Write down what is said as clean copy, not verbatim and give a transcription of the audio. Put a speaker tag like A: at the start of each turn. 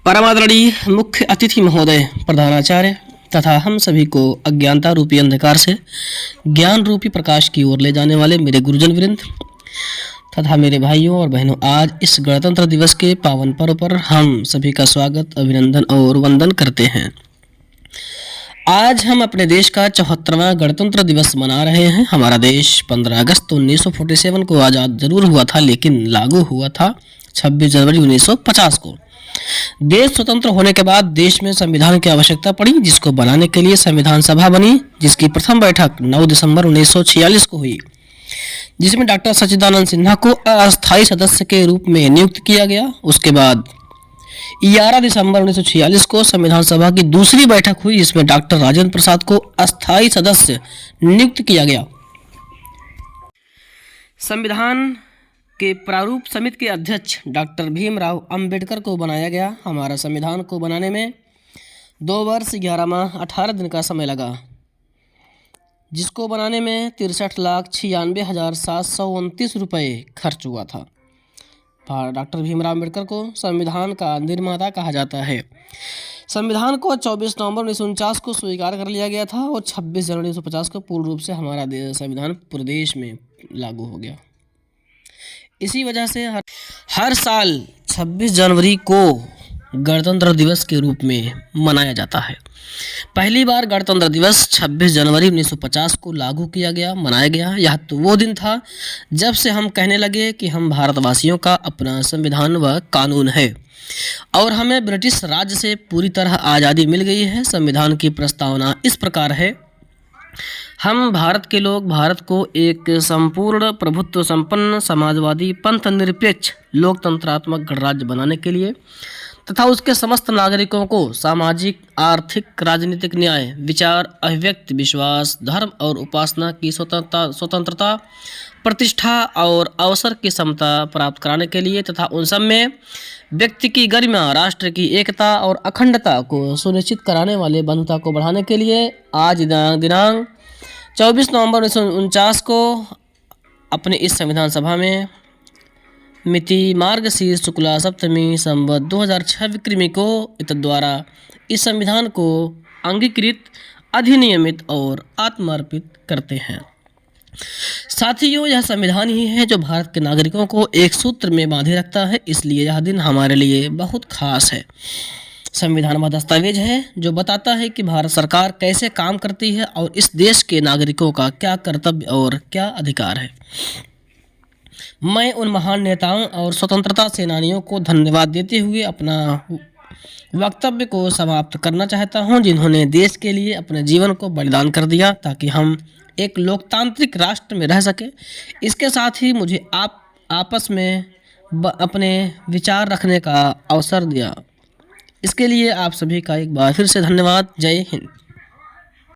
A: परमादरणीय मुख्य अतिथि महोदय, प्रधानाचार्य तथा हम सभी को अज्ञानता रूपी अंधकार से ज्ञान रूपी प्रकाश की ओर ले जाने वाले मेरे गुरुजन वृंद तथा मेरे भाइयों और बहनों, आज इस गणतंत्र दिवस के पावन पर्व पर हम सभी का स्वागत, अभिनंदन और वंदन करते हैं। आज हम अपने देश का 74वां गणतंत्र दिवस मना रहे हैं। हमारा देश 15 अगस्त 1947 को आज़ाद जरूर हुआ था, लेकिन लागू हुआ था 26 जनवरी 1950 को। देश स्वतंत्र होने के बाद देश में संविधान की आवश्यकता पड़ी, जिसको बनाने के लिए संविधान सभा बनी, जिसकी प्रथम बैठक 9 दिसंबर 1946 को हुई, जिसमें डॉक्टर सच्चिदानंद सिन्हा को अस्थायी सदस्य के रूप में नियुक्त किया गया। उसके बाद 11 दिसंबर 1946 को संविधान सभा की दूसरी बैठक हुई, जिसमें डॉक्टर राजेंद्र प्रसाद को अस्थायी सदस्य नियुक्त किया गया। संविधान के प्रारूप समिति के अध्यक्ष डॉक्टर भीमराव अंबेडकर को बनाया गया। हमारा संविधान को बनाने में 2 वर्ष 11 माह 18 दिन का समय लगा, जिसको बनाने में 63,96,729 रुपये खर्च हुआ था। डॉक्टर भीमराव अंबेडकर को संविधान का निर्माता कहा जाता है। संविधान को 24 नवंबर 1949 को स्वीकार कर लिया गया था और 26 जनवरी 1950 को पूर्ण रूप से हमारा संविधान पूरे देश में लागू हो गया। इसी वजह से हर साल 26 जनवरी को गणतंत्र दिवस के रूप में मनाया जाता है। पहली बार गणतंत्र दिवस 26 जनवरी 1950 को लागू किया गया, मनाया गया। यह तो वो दिन था जब से हम कहने लगे कि हम भारतवासियों का अपना संविधान व कानून है और हमें ब्रिटिश राज से पूरी तरह आज़ादी मिल गई है। संविधान की प्रस्तावना इस प्रकार है: हम भारत के लोग भारत को एक संपूर्ण प्रभुत्व संपन्न समाजवादी पंथ निरपेक्ष लोकतंत्रात्मक गणराज्य बनाने के लिए तथा उसके समस्त नागरिकों को सामाजिक, आर्थिक, राजनीतिक न्याय, विचार, अभिव्यक्ति, विश्वास, धर्म और उपासना की स्वतंत्रता, प्रतिष्ठा और अवसर की समता प्राप्त कराने के लिए तथा उन सब में व्यक्ति की गरिमा, राष्ट्र की एकता और अखंडता को सुनिश्चित कराने वाले बंधुता को बढ़ाने के लिए आज दिनांक 24 नवंबर 1949 को अपने इस संविधान सभा में मिति मार्गशीर्ष शुक्ला सप्तमी संवत 2006 विक्रमी को द्वारा इस संविधान को अंगीकृत, अधिनियमित और आत्मार्पित करते हैं। साथियों, यह संविधान ही है जो भारत के नागरिकों को एक सूत्र में बांधे रखता है, इसलिए यह दिन हमारे लिए बहुत खास है। संविधान वह दस्तावेज है जो बताता है कि भारत सरकार कैसे काम करती है और इस देश के नागरिकों का क्या कर्तव्य और क्या अधिकार है। मैं उन महान नेताओं और स्वतंत्रता सेनानियों को धन्यवाद देते हुए अपना वक्तव्य को समाप्त करना चाहता हूं, जिन्होंने देश के लिए अपने जीवन को बलिदान कर दिया ताकि हम एक लोकतांत्रिक राष्ट्र में रह सके। इसके साथ ही मुझे आपस में अपने विचार रखने का अवसर दिया। इसके लिए आप सभी का एक बार फिर से धन्यवाद। जय हिंद।